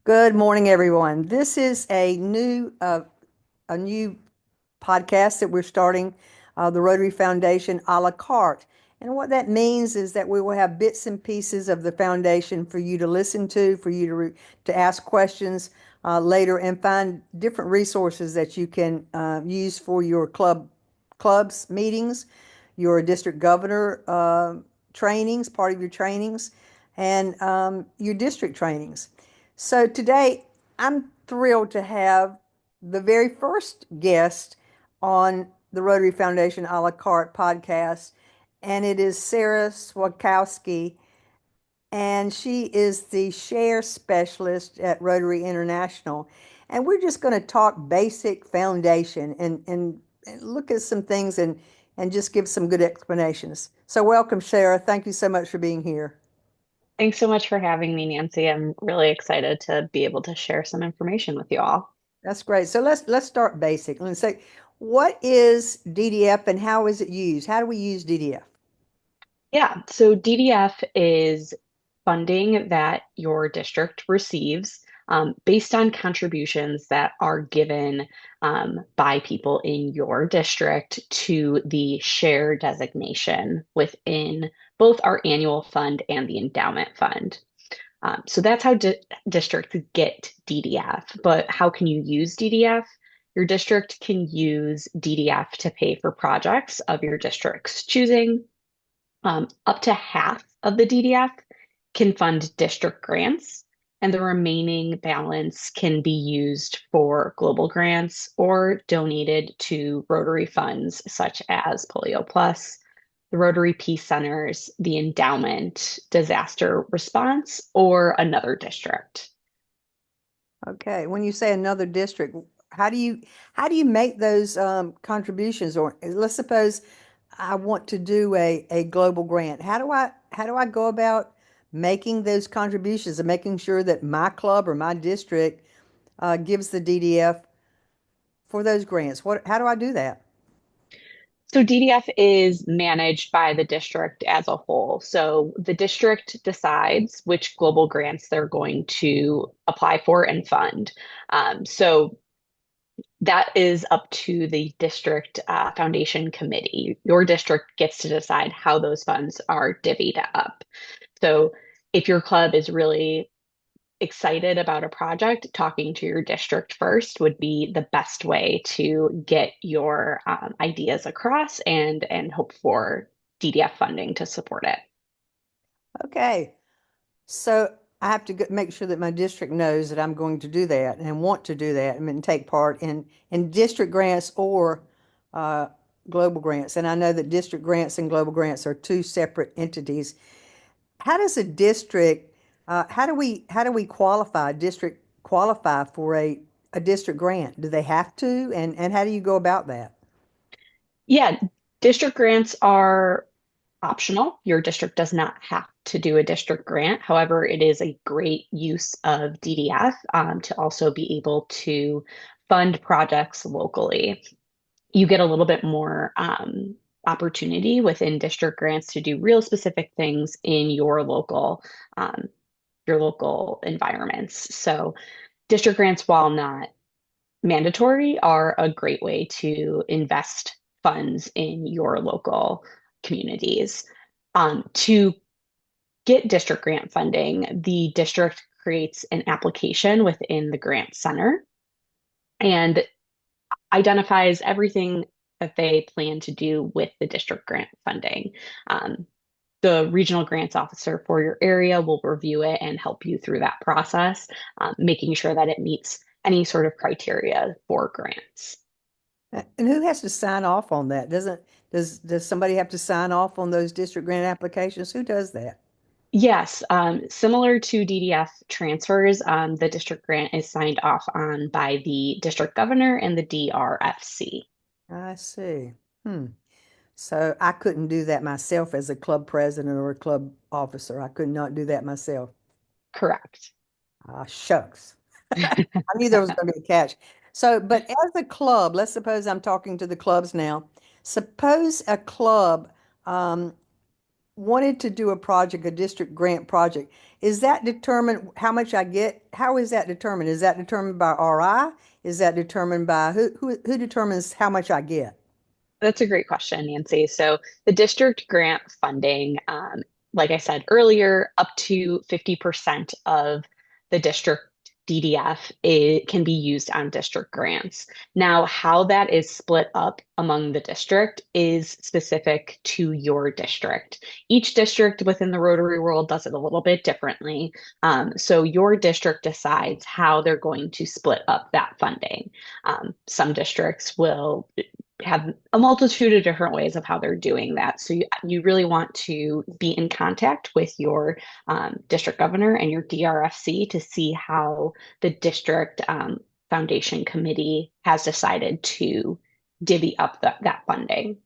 Good morning, everyone. This is a new podcast that we're starting, the Rotary Foundation a la carte. And what that means is that we will have bits and pieces of the foundation for you to listen to, for you to ask questions later, and find different resources that you can use for your clubs meetings, your district governor trainings, part of your trainings, and your district trainings. So today, I'm thrilled to have the very first guest on the Rotary Foundation a la carte podcast, and it is Sara Swakowski, and she is the share specialist at Rotary International. And we're just going to talk basic foundation and look at some things and just give some good explanations. So, welcome, Sara. Thank you so much for being here. Thanks so much for having me, Nancy. I'm really excited to be able to share some information with you all. That's great. So let's start basic. Let's say, what is DDF and how is it used? How do we use DDF? Yeah, so DDF is funding that your district receives based on contributions that are given by people in your district to the share designation within both our annual fund and the endowment fund. So that's how districts get DDF. But how can you use DDF? Your district can use DDF to pay for projects of your district's choosing. Up to half of the DDF can fund district grants, and the remaining balance can be used for global grants or donated to Rotary funds such as Polio Plus, the Rotary Peace Centers, the Endowment, Disaster Response, or another district. Okay. When you say another district, how do you how do you make those contributions? Or let's suppose I want to do a global grant. How do I go about making those contributions and making sure that my club or my district gives the DDF for those grants? How do I do that? So DDF is managed by the district as a whole. So the district decides which global grants they're going to apply for and fund. So that is up to the district foundation committee. Your district gets to decide how those funds are divvied up. So if your club is really excited about a project, talking to your district first would be the best way to get your ideas across and hope for DDF funding to support it. Okay. So I have to make sure that my district knows that I'm going to do that and want to do that and take part in district grants or uh, global grants. And I know that district grants and global grants are two separate entities. How does a district, how do we qualify, district qualify for a district grant? Do they have to? And how do you go about that? Yeah, district grants are optional. Your district does not have to do a district grant. However, it is a great use of DDF to also be able to fund projects locally. You get a little bit more opportunity within district grants to do real specific things in your local environments. So district grants, while not mandatory, are a great way to invest funds in your local communities. To get district grant funding, the district creates an application within the grant center and identifies everything that they plan to do with the district grant funding. Um, the regional grants officer for your area will review it and help you through that process, making sure that it meets any sort of criteria for grants. And who has to sign off on that? Does somebody have to sign off on those district grant applications? Who does that? Yes, similar to DDF transfers, the district grant is signed off on by the district governor and the DRFC. I see. Hmm. So I couldn't do that myself as a club president or a club officer. I could not do that myself. Correct. Ah, shucks. I knew there was going to be a catch. So, but as a club, let's suppose I'm talking to the clubs now. Suppose a club um, wanted to do a project, a district grant project, is that determined how much I get? How is that determined? Is that determined by RI? Is that determined by who determines how much I get? That's a great question, Nancy. So the district grant funding, like I said earlier, up to 50% of the district DDF can be used on district grants. Now, how that is split up among the district is specific to your district. Each district within the Rotary world does it a little bit differently. So your district decides how they're going to split up that funding. Some districts will have a multitude of different ways of how they're doing that. So you really want to be in contact with your district governor and your DRFC to see how the district foundation committee has decided to divvy up that funding.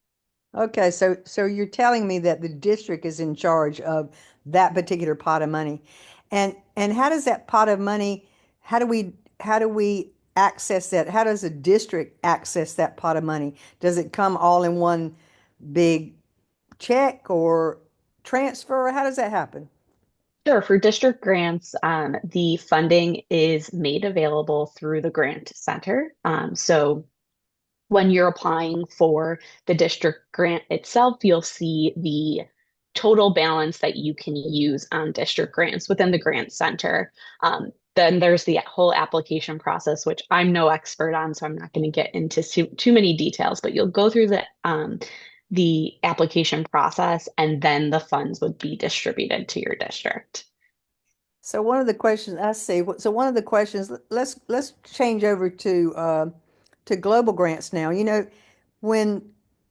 Okay, so you're telling me that the district is in charge of that particular pot of money. And how does that pot of money, how do we access that? How does a district access that pot of money? Does it come all in one big check or transfer? How does that happen? Sure. For district grants, the funding is made available through the grant center. So when you're applying for the district grant itself, you'll see the total balance that you can use on district grants within the grant center. Then there's the whole application process, which I'm no expert on, so I'm not going to get into too many details, but you'll go through the application process and then the funds would be distributed to your district. So one of the questions I see, so one of the questions, let's change over to global grants now. When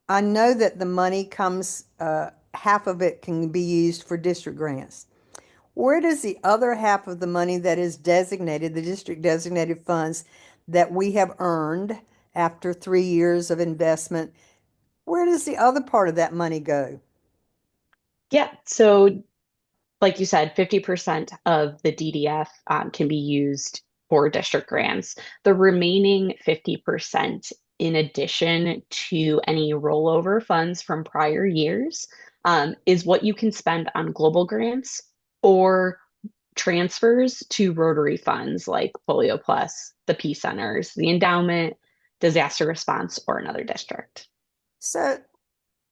I know that the money comes, half of it can be used for district grants. Where does the other half of the money that is designated, the district designated funds that we have earned after 3 years of investment, where does the other part of that money go? Yeah, so like you said, 50% of the DDF can be used for district grants. The remaining 50%, in addition to any rollover funds from prior years, is what you can spend on global grants or transfers to Rotary funds like Polio Plus, the Peace Centers, the endowment, disaster response, or another district. So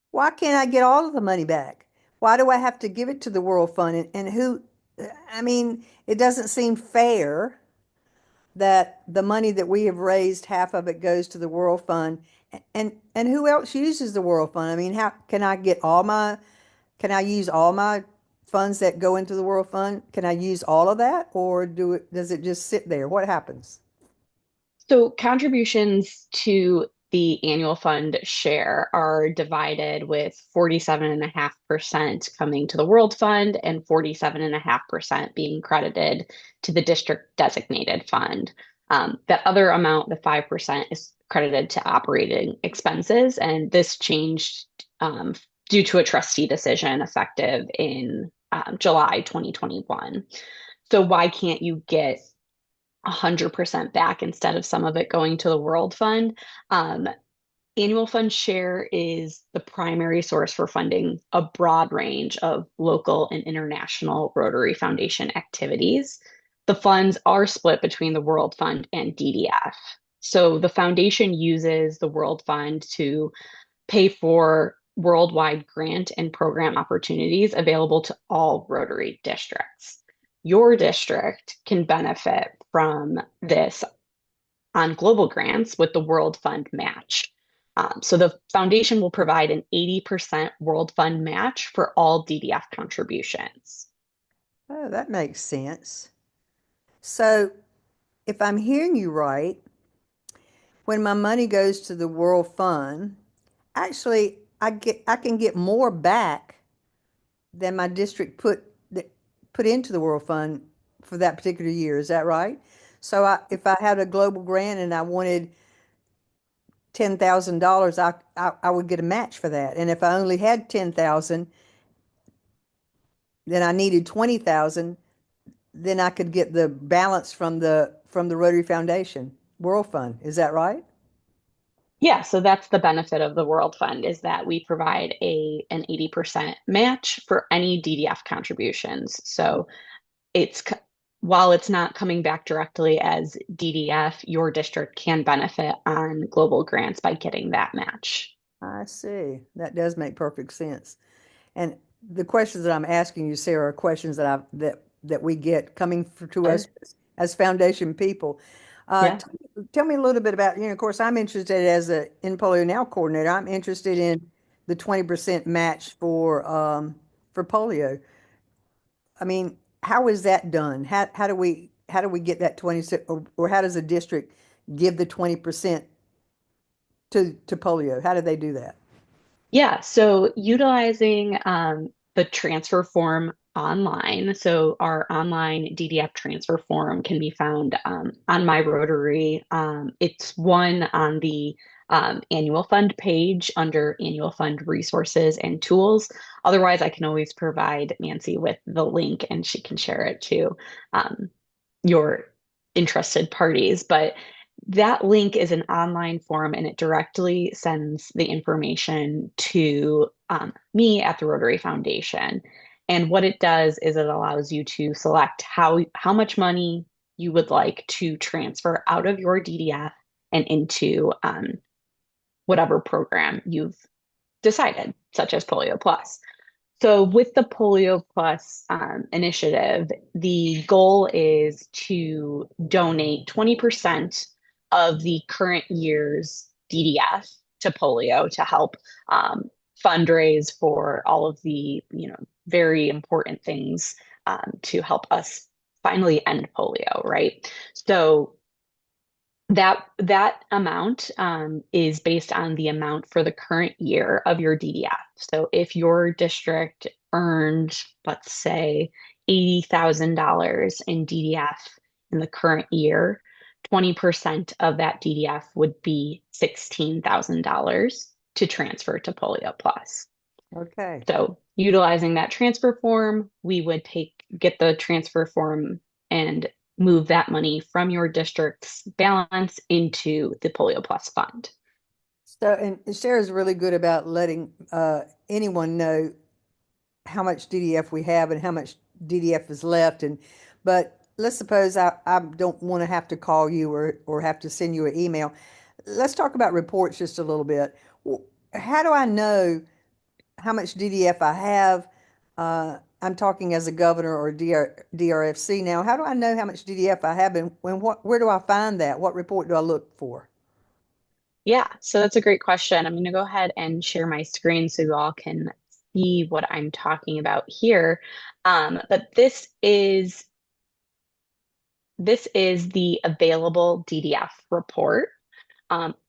why can't I get all of the money back? Why do I have to give it to the World Fund? And who, I mean, it doesn't seem fair that the money that we have raised, half of it goes to the World Fund. And who else uses the World Fund? I mean, how can I use all my funds that go into the World Fund? Can I use all of that or does it just sit there? What happens? So contributions to the annual fund share are divided with 47.5% coming to the World Fund and 47.5% being credited to the district designated fund. That other amount, the 5%, is credited to operating expenses. And this changed due to a trustee decision effective in July 2021. So why can't you get 100% back instead of some of it going to the World Fund? Um, Annual fund share is the primary source for funding a broad range of local and international Rotary Foundation activities. The funds are split between the World Fund and DDF. So the foundation uses the World Fund to pay for worldwide grant and program opportunities available to all Rotary districts. Your district can benefit from this on global grants with the World Fund match. So the foundation will provide an 80% World Fund match for all DDF contributions. Oh, that makes sense. So if I'm hearing you right, when my money goes to the World Fund, actually I can get more back than my district put into the World Fund for that particular year. Is that right? So if I had a global grant and I wanted $10,000, I would get a match for that. And if I only had 10,000, then I needed 20,000, then I could get the balance from the Rotary Foundation World Fund. Is that right? Yeah, so that's the benefit of the World Fund is that we provide an 80% match for any DDF contributions. So it's while it's not coming back directly as DDF, your district can benefit on global grants by getting that match. I see. That does make perfect sense. And the questions that I'm asking you, Sarah, are questions that we get coming to us Sure. as foundation people. Yeah. Tell me a little bit about, of course, I'm interested as a In Polio Now coordinator. I'm interested in the 20% match for polio. I mean, how is that done? How do we get that 20 or how does a district give the 20% to polio? How do they do that? Yeah, so utilizing the transfer form online. So our online DDF transfer form can be found on my Rotary. It's one on the annual fund page under annual fund resources and tools. Otherwise, I can always provide Nancy with the link and she can share it to um, your interested parties. But that link is an online form and it directly sends the information to me at the Rotary Foundation. And what it does is it allows you to select how much money you would like to transfer out of your DDF and into whatever program you've decided, such as Polio Plus. So, with the Polio Plus initiative, the goal is to donate 20% of the current year's DDF to polio to help fundraise for all of the, very important things to help us finally end polio, right? So, that amount is based on the amount for the current year of your DDF. So if your district earned, let's say, $80,000 in DDF in the current year, 20% of that DDF would be $16,000 to transfer to Polio Plus. Okay. So utilizing that transfer form, we would get the transfer form and move that money from your district's balance into the Polio Plus fund. So, and Sarah's really good about letting anyone know how much DDF we have and how much DDF is left. But let's suppose I don't want to have to call you or have to send you an email. Let's talk about reports just a little bit. How do I know how much DDF I have? I'm talking as a governor or DRFC now. How do I know how much DDF I have and where do I find that? What report do I look for? Yeah, so that's a great question. I'm going to go ahead and share my screen so you all can see what I'm talking about here. But this is the available DDF report.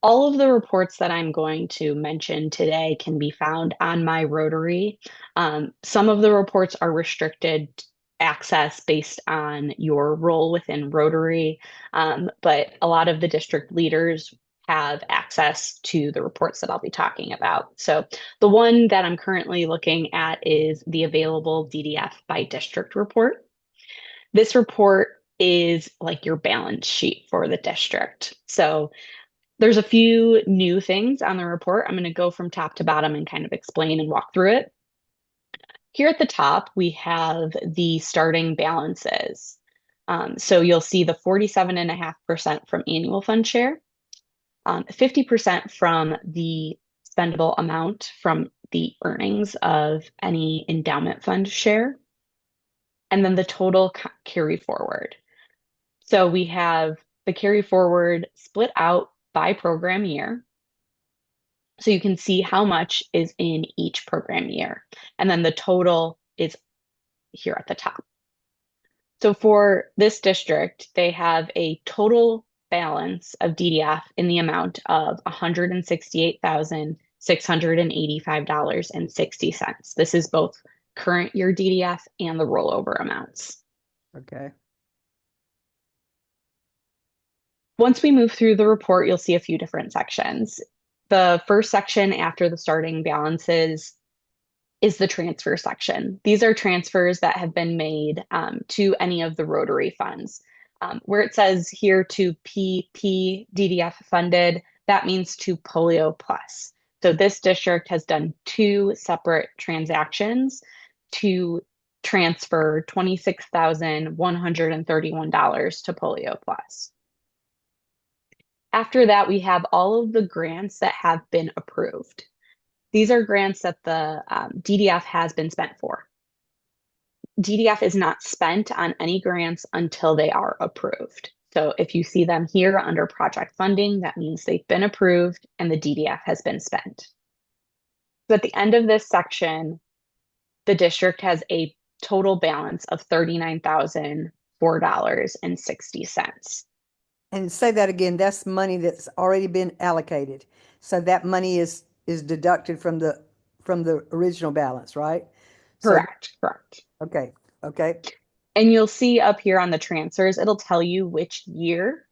All of the reports that I'm going to mention today can be found on my Rotary. Some of the reports are restricted access based on your role within Rotary, but a lot of the district leaders have access to the reports that I'll be talking about. So the one that I'm currently looking at is the available DDF by district report. This report is like your balance sheet for the district. So there's a few new things on the report. I'm going to go from top to bottom and kind of explain and walk through it. Here at the top, we have the starting balances. So you'll see the 47.5% from annual fund share, 50% from the spendable amount from the earnings of any endowment fund share, and then the total carry forward. So we have the carry forward split out by program year. So you can see how much is in each program year. And then the total is here at the top. So for this district, they have a total balance of DDF in the amount of $168,685.60. This is both current year DDF and the rollover amounts. Okay. Once we move through the report, you'll see a few different sections. The first section after the starting balances is the transfer section. These are transfers that have been made to any of the Rotary funds. Where it says here to PP DDF funded, that means to Polio Plus. So this district has done two separate transactions to transfer $26,131 to Polio Plus. After that, we have all of the grants that have been approved. These are grants that the DDF has been spent for. DDF is not spent on any grants until they are approved. So if you see them here under project funding, that means they've been approved and the DDF has been spent. So at the end of this section, the district has a total balance of $39,004.60. And say that again, that's money that's already been allocated. So that money is deducted from the original balance, right? So Correct, correct. okay, okay, And you'll see up here on the transfers, it'll tell you which year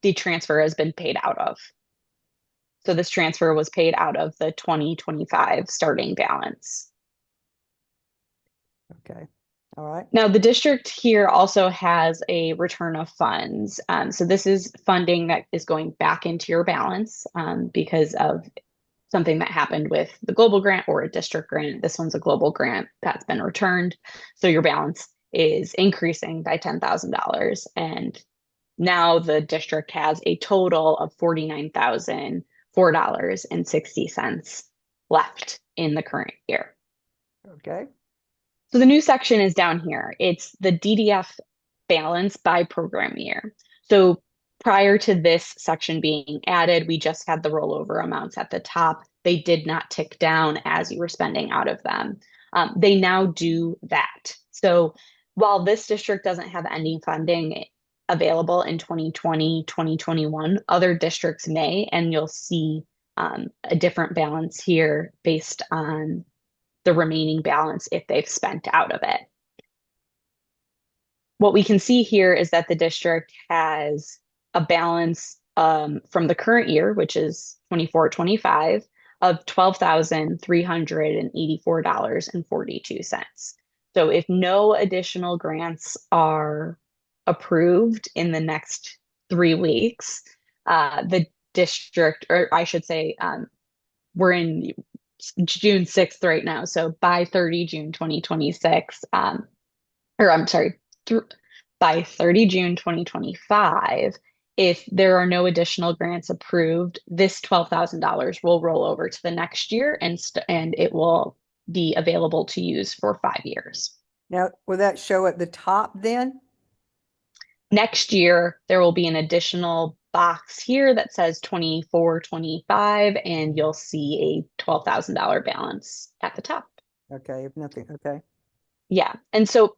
the transfer has been paid out of. So this transfer was paid out of the 2025 starting balance. okay. All right. Now, the district here also has a return of funds. So this is funding that is going back into your balance because of something that happened with the global grant or a district grant. This one's a global grant that's been returned. So your balance is increasing by $10,000. And now the district has a total of $49,004.60 left in the current year. Okay. So the new section is down here. It's the DDF balance by program year. So prior to this section being added, we just had the rollover amounts at the top. They did not tick down as you were spending out of them. They now do that. So while this district doesn't have any funding available in 2020, 2021, other districts may, and you'll see a different balance here based on the remaining balance if they've spent out of it. What we can see here is that the district has a balance from the current year, which is 24-25, of $12,384.42. So if no additional grants are approved in the next 3 weeks, the district, or I should say, we're in June 6th right now. So by 30 June 2026, or I'm sorry, by 30 June 2025, if there are no additional grants approved, this $12,000 will roll over to the next year and it will be available to use for 5 years. Now, will that show at the top then? Next year, there will be an additional box here that says 24-25, and you'll see a $12,000 balance at the top. Okay, if nothing, okay. Yeah. And so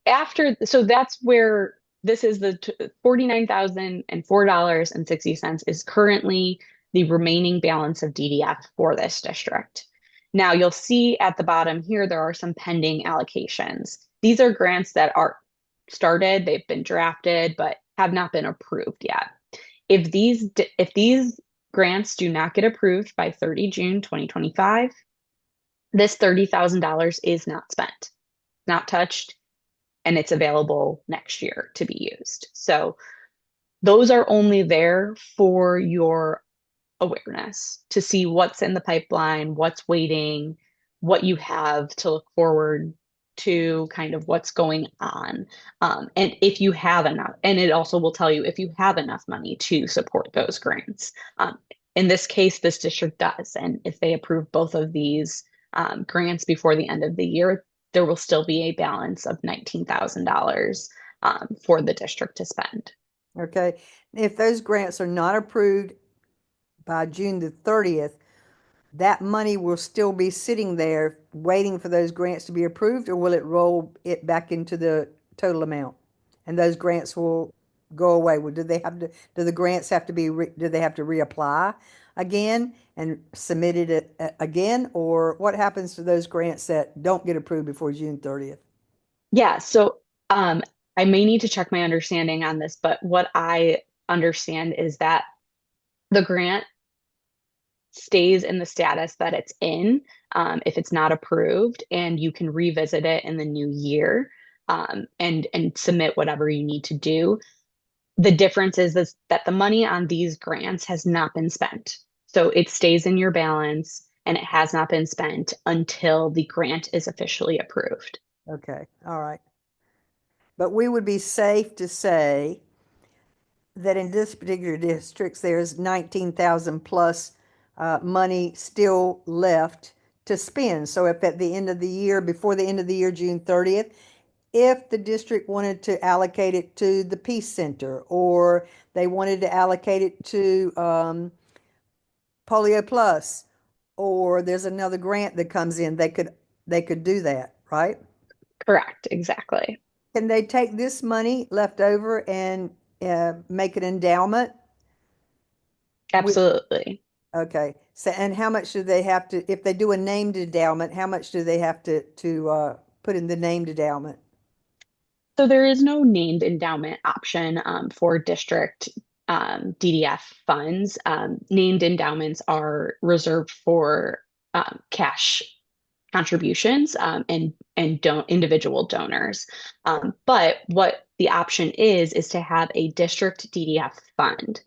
so that's where this is the $49,004.60 is currently the remaining balance of DDF for this district. Now you'll see at the bottom here, there are some pending allocations. These are grants that are started, they've been drafted, but have not been approved yet. If these grants do not get approved by 30 June 2025, this $30,000 is not spent, not touched, and it's available next year to be used. So those are only there for your awareness to see what's in the pipeline, what's waiting, what you have to look forward to, kind of what's going on. And if you have enough, and it also will tell you if you have enough money to support those grants. In this case, this district does. And if they approve both of these grants before the end of the year, there will still be a balance of $19,000 for the district to spend. Okay. If those grants are not approved by June the 30th, that money will still be sitting there waiting for those grants to be approved, or will it roll it back into the total amount? And those grants will go away. Well, do the grants have to do they have to reapply again and submit it again? Or what happens to those grants that don't get approved before June 30th? Yeah, so I may need to check my understanding on this, but what I understand is that the grant stays in the status that it's in if it's not approved, and you can revisit it in the new year and submit whatever you need to do. The difference is that the money on these grants has not been spent. So it stays in your balance and it has not been spent until the grant is officially approved. Okay, all right. But we would be safe to say that in this particular districts, there's 19,000 plus money still left to spend. So if at the end of the year, before the end of the year, June 30th, if the district wanted to allocate it to the Peace Center or they wanted to allocate it to Polio Plus, or there's another grant that comes in, they could do that, right? Correct, exactly. Can they take this money left over and make an endowment with, Absolutely. okay. So, and how much do they have to, if they do a named endowment, how much do they have to put in the named endowment? So there is no named endowment option for district DDF funds. Named endowments are reserved for cash contributions and don't individual donors. But what the option is to have a district DDF fund.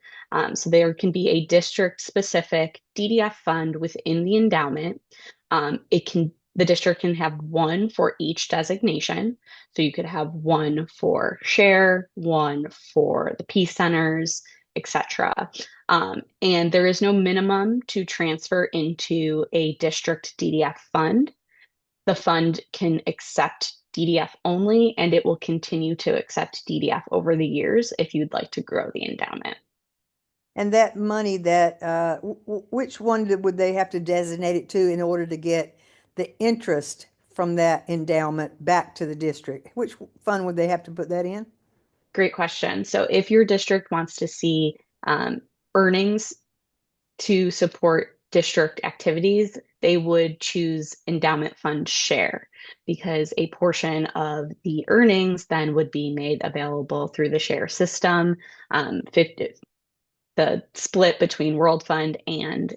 So there can be a district specific DDF fund within the endowment. It can The district can have one for each designation. So you could have one for share, one for the peace centers, etc. And there is no minimum to transfer into a district DDF fund. The fund can accept DDF only, and it will continue to accept DDF over the years if you'd like to grow the endowment. And that money that, which one would they have to designate it to in order to get the interest from that endowment back to the district? Which fund would they have to put that in? Great question. So if your district wants to see earnings to support district activities, they would choose endowment fund share because a portion of the earnings then would be made available through the share system. 50, the split between World Fund and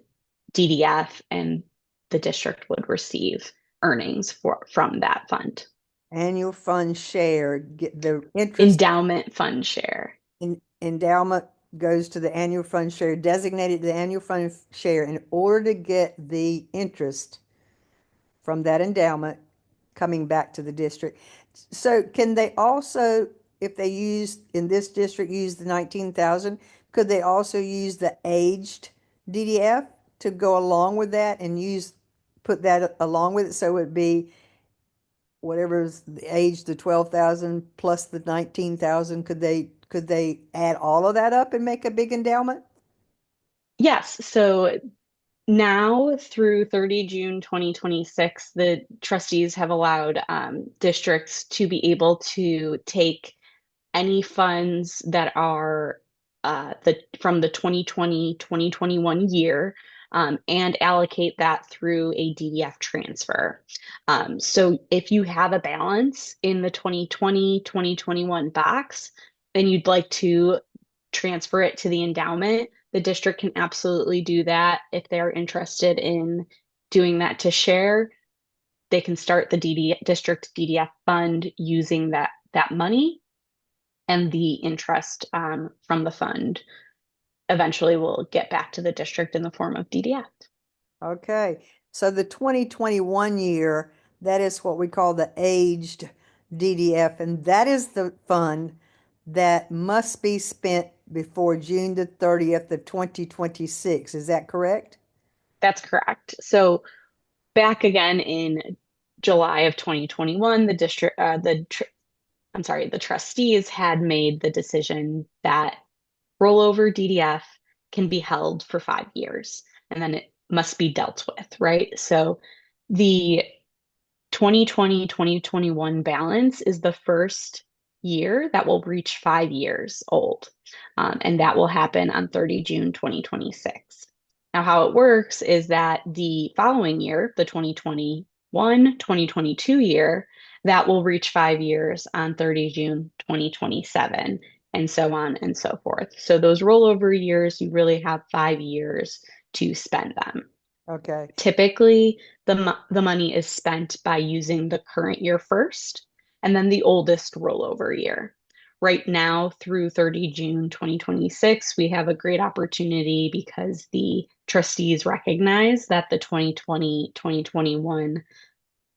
DDF, and the district would receive earnings from that fund. Annual fund share, get the interest Endowment fund share. endowment goes to the annual fund share, designated to the annual fund share in order to get the interest from that endowment coming back to the district. So can they also, if they use, in this district, use the 19,000, could they also use the aged DDF to go along with that and put that along with it? So it'd be whatever's the age, the 12,000 plus the 19,000. Could they add all of that up and make a big endowment? Yes, so now through 30 June 2026, the trustees have allowed districts to be able to take any funds that are from the 2020-2021 year and allocate that through a DDF transfer. So if you have a balance in the 2020-2021 box and you'd like to transfer it to the endowment, the district can absolutely do that. If they're interested in doing that to share, they can start the district DDF fund using that money, and the interest from the fund eventually will get back to the district in the form of DDF. Okay, so the 2021 year, that is what we call the aged DDF, and that is the fund that must be spent before June the 30th of 2026. Is that correct? That's correct. So back again in July of 2021, the trustees had made the decision that rollover DDF can be held for 5 years and then it must be dealt with, right? So the 2020-2021 balance is the first year that will reach 5 years old. And that will happen on 30 June 2026. Now, how it works is that the following year, the 2021-2022 year, that will reach 5 years on 30 June 2027, and so on and so forth. So those rollover years, you really have 5 years to spend them. Okay. Typically, the money is spent by using the current year first and then the oldest rollover year. Right now, through 30 June 2026, we have a great opportunity because the trustees recognize that the 2020-2021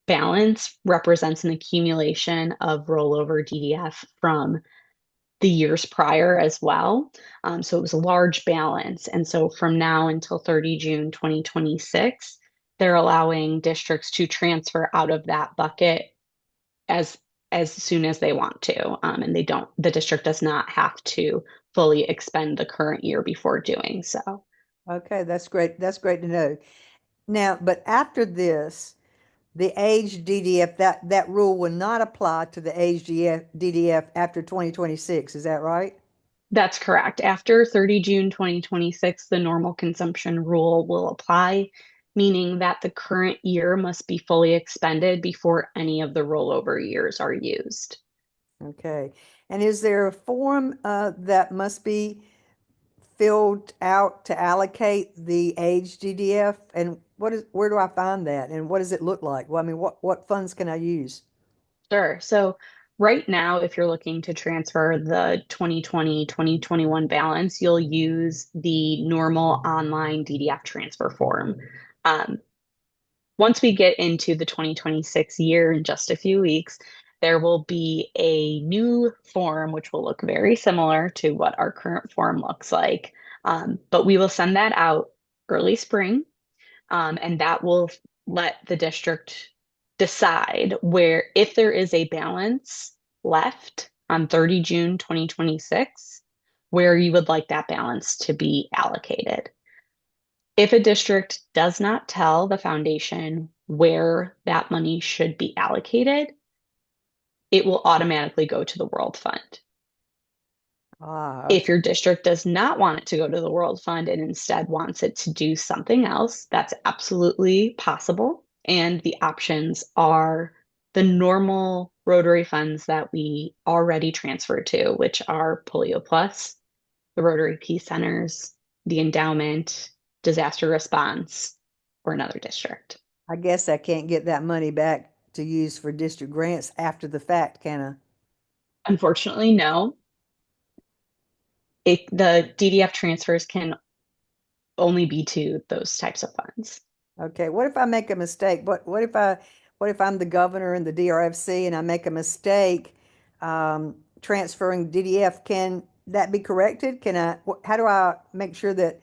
balance represents an accumulation of rollover DDF from the years prior as well. So it was a large balance. And so from now until 30 June 2026, they're allowing districts to transfer out of that bucket as as soon as they want to. And the district does not have to fully expend the current year before doing so. Okay, that's great. That's great to know. Now, but after this, the age DDF, that rule will not apply to the age DDF after 2026. Is that right? That's correct. After 30 June 2026, the normal consumption rule will apply, meaning that the current year must be fully expended before any of the rollover years are used. Okay. And is there a form that must be filled out to allocate the age DDF? And where do I find that? And what does it look like? Well, I mean, what funds can I use? Sure. So right now, if you're looking to transfer the 2020-2021 balance, you'll use the normal online DDF transfer form. Um, Once we get into the 2026 year in just a few weeks, there will be a new form which will look very similar to what our current form looks like. But we will send that out early spring, and that will let the district decide where, if there is a balance left on 30 June 2026, where you would like that balance to be allocated. If a district does not tell the foundation where that money should be allocated, it will automatically go to the World Fund. Ah, If okay. your district does not want it to go to the World Fund and instead wants it to do something else, that's absolutely possible. And the options are the normal Rotary funds that we already transfer to, which are Polio Plus, the Rotary Peace Centers, the endowment, disaster response, or another district. I guess I can't get that money back to use for district grants after the fact, can Unfortunately, no. The DDF transfers can only be to those types of funds. I? Okay. What if I make a mistake? What if I'm the governor in the DRFC and I make a mistake transferring DDF? Can that be corrected? How do I make sure that,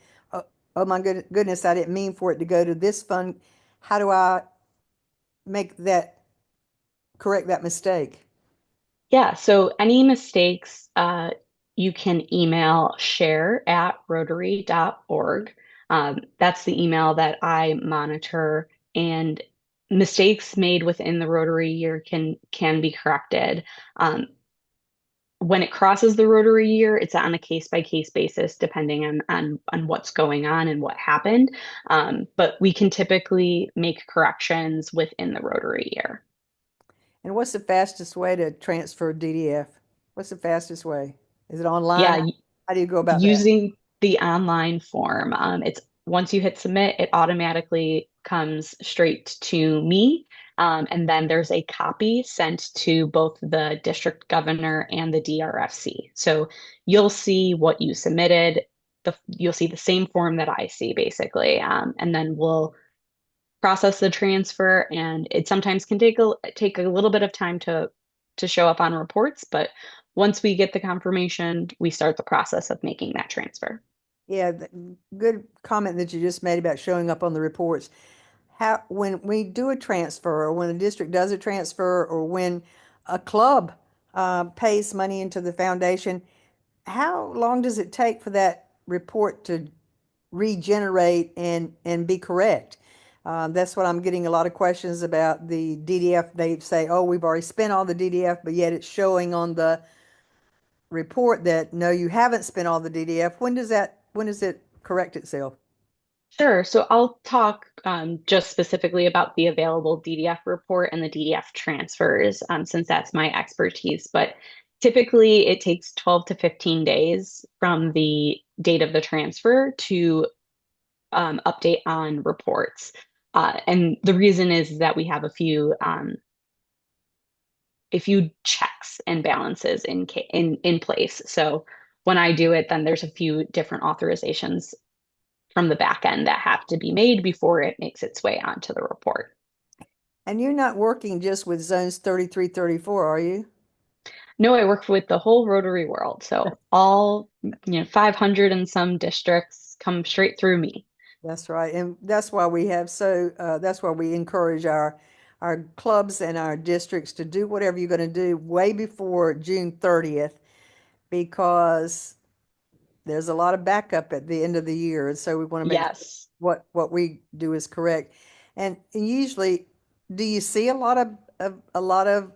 oh my goodness, I didn't mean for it to go to this fund. How do I make that, correct that mistake? Yeah, so any mistakes, you can email share@rotary.org. That's the email that I monitor, and mistakes made within the Rotary year can be corrected. Um, when it crosses the Rotary year, it's on a case by case basis, depending on what's going on and what happened. But we can typically make corrections within the Rotary year. And what's the fastest way to transfer DDF? What's the fastest way? Is it online? Yeah, How do you go about that? using the online form. It's once you hit submit, it automatically comes straight to me. And then there's a copy sent to both the district governor and the DRFC. So you'll see what you submitted. You'll see the same form that I see basically. And then we'll process the transfer, and it sometimes can take a little bit of time to show up on reports, but once we get the confirmation, we start the process of making that transfer. Yeah, good comment that you just made about showing up on the reports. How, when we do a transfer, or when a district does a transfer, or when a club pays money into the foundation, how long does it take for that report to regenerate and be correct? That's what I'm getting a lot of questions about the DDF. They say, oh, we've already spent all the DDF, but yet it's showing on the report that no, you haven't spent all the DDF. When does it correct itself? Sure. So I'll talk just specifically about the available DDF report and the DDF transfers, since that's my expertise. But typically, it takes 12 to 15 days from the date of the transfer to update on reports. And the reason is that we have a few few checks and balances in place. So when I do it, then there's a few different authorizations from the back end that have to be made before it makes its way onto the report. And you're not working just with zones 33, 34, are you? No, I work with the whole Rotary world. So all, 500 and some districts come straight through me. That's right. And that's why we have that's why we encourage our clubs and our districts to do whatever you're going to do way before June 30th because there's a lot of backup at the end of the year. And so we want to make sure Yes. what we do is correct. And usually, do you see a lot of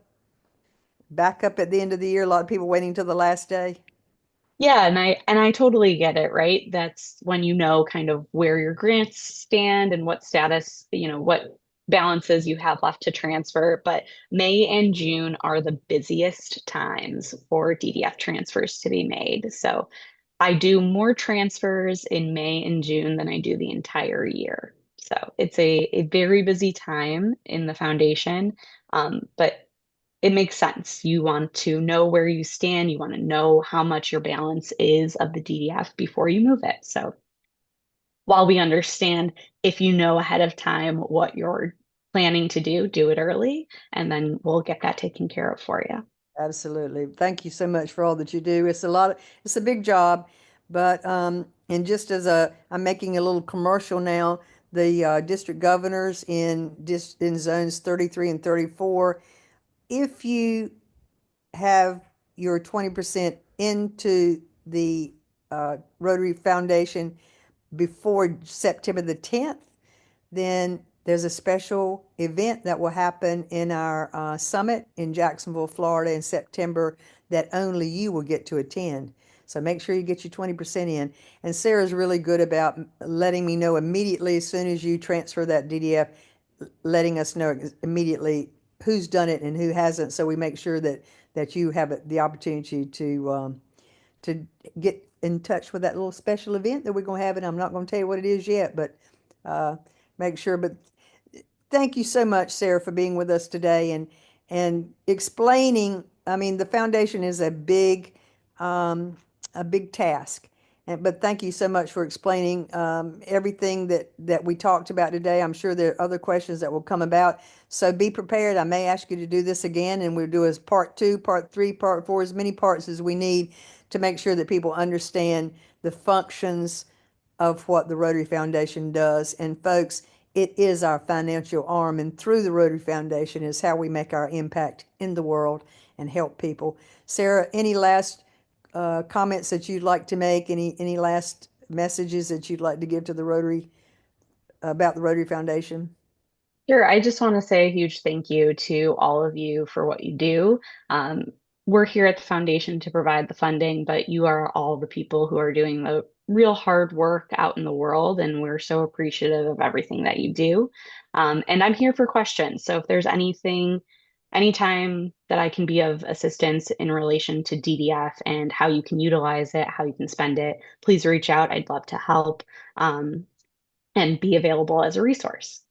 backup at the end of the year? A lot of people waiting till the last day? Yeah, and I totally get it, right? That's when you know kind of where your grants stand and what status, what balances you have left to transfer. But May and June are the busiest times for DDF transfers to be made. So I do more transfers in May and June than I do the entire year. So it's a very busy time in the foundation. But it makes sense. You want to know where you stand. You want to know how much your balance is of the DDF before you move it. So while we understand if you know ahead of time what you're planning to do, do it early, and then we'll get that taken care of for you. Absolutely. Thank you so much for all that you do. It's a big job, but and just as I'm making a little commercial now, the district governors in zones 33 and 34, if you have your 20% into the Rotary Foundation before September the 10th, then there's a special event that will happen in our summit in Jacksonville, Florida in September that only you will get to attend. So make sure you get your 20% in. And Sarah's really good about letting me know immediately as soon as you transfer that DDF, letting us know immediately who's done it and who hasn't. So we make sure that you have the opportunity to get in touch with that little special event that we're going to have. And I'm not going to tell you what it is yet, but uh, make sure. But thank you so much, Sarah, for being with us today and explaining. I mean, the foundation is a big task. But thank you so much for explaining everything that we talked about today. I'm sure there are other questions that will come about. So be prepared. I may ask you to do this again, and we'll do as part two, part three, part four, as many parts as we need to make sure that people understand the functions of what the Rotary Foundation does. And folks, it is our financial arm, and through the Rotary Foundation is how we make our impact in the world and help people. Sarah, any last comments that you'd like to make? Any last messages that you'd like to give to the Rotary about the Rotary Foundation? Sure. I just want to say a huge thank you to all of you for what you do. Um, we're here at the foundation to provide the funding, but you are all the people who are doing the real hard work out in the world, and we're so appreciative of everything that you do. And I'm here for questions. So if there's anytime that I can be of assistance in relation to DDF and how you can utilize it, how you can spend it, please reach out. I'd love to help, and be available as a resource.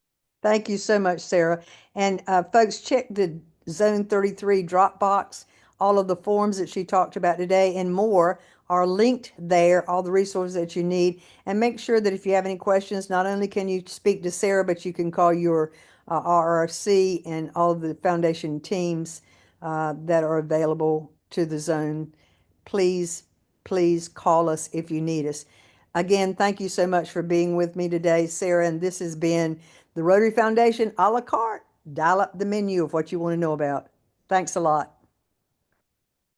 Thank you so much, Sarah. And folks, check the Zone 33 Dropbox. All of the forms that she talked about today and more are linked there, all the resources that you need. And make sure that if you have any questions, not only can you speak to Sarah, but you can call your RRC and all of the foundation teams that are available to the zone. Please, please call us if you need us. Again, thank you so much for being with me today, Sarah. And this has been the Rotary Foundation a la carte. Dial up the menu of what you want to know about. Thanks a lot.